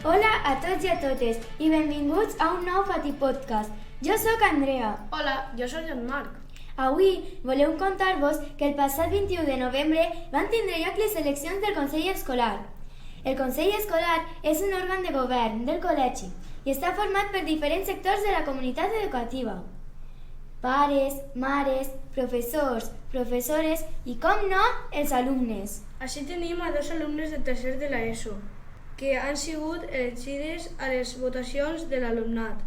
Hola a tots i a totes i benvinguts a un nou Fati Podcast. Jo sóc Andrea. Hola, jo sóc en Marc. Avui volem contar-vos que el passat 21 de novembre van tindre lloc les eleccions del Consell Escolar. El Consell Escolar és un òrgan de govern del col·legi i està format per diferents sectors de la comunitat educativa. Pares, mares, professors, professores i, com no, els alumnes. Així tenim a dos alumnes de tercer de l'ESO, que han sigut elegides a les votacions de l'alumnat.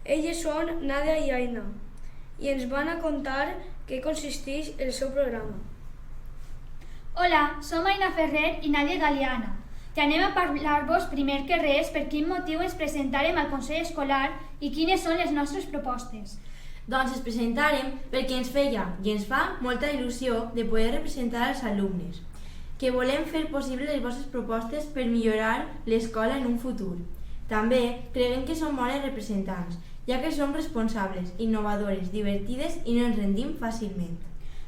Elles són Nadia i Aina, i ens van a contar què consisteix el seu programa. Hola, som Aina Ferrer i Nadia Galeana. I anem a parlar-vos primer que res per quin motiu ens presentarem al Consell Escolar i quines són les nostres propostes. Doncs ens presentarem perquè ens feia i ens fa molta il·lusió de poder representar als alumnes, que volem fer possible les vostres propostes per millorar l'escola en un futur. També creiem que som bones representants, ja que som responsables, innovadores, divertides i no ens rendim fàcilment.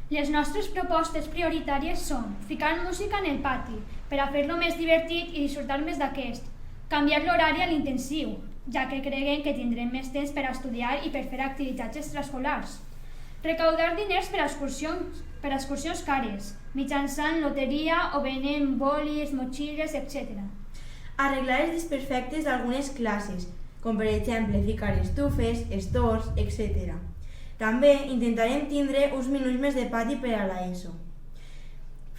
Les nostres propostes prioritàries són ficar música en el pati, per a fer-lo més divertit i disfrutar més d'aquest, canviar l'horari a l'intensiu, ja que creiem que tindrem més temps per a estudiar i per fer activitats extraescolars, recaudar diners per a excursions cares, mitjançant loteria o venent bolis, motxilles, etc. Arreglar els desperfectes d'algunes classes, com per exemple ficar estufes, estors, etc. També intentarem tindre uns minuts més de pati per a l'ESO.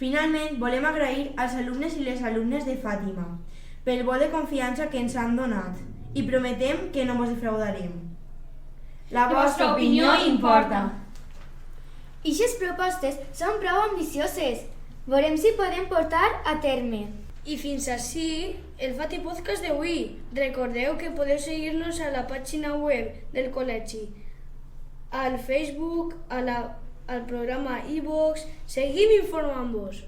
Finalment, volem agrair als alumnes i les alumnes de Fàtima pel vot de confiança que ens han donat i prometem que no vos defraudarem. La vostra opinió importa. Ixes propostes són prou ambicioses. Veurem si podem portar a terme. I fins ací el Fati Podcast d'avui. Recordeu que podeu seguir-nos a la pàgina web del col·legi, al Facebook, al programa iVox. Seguim informant-vos.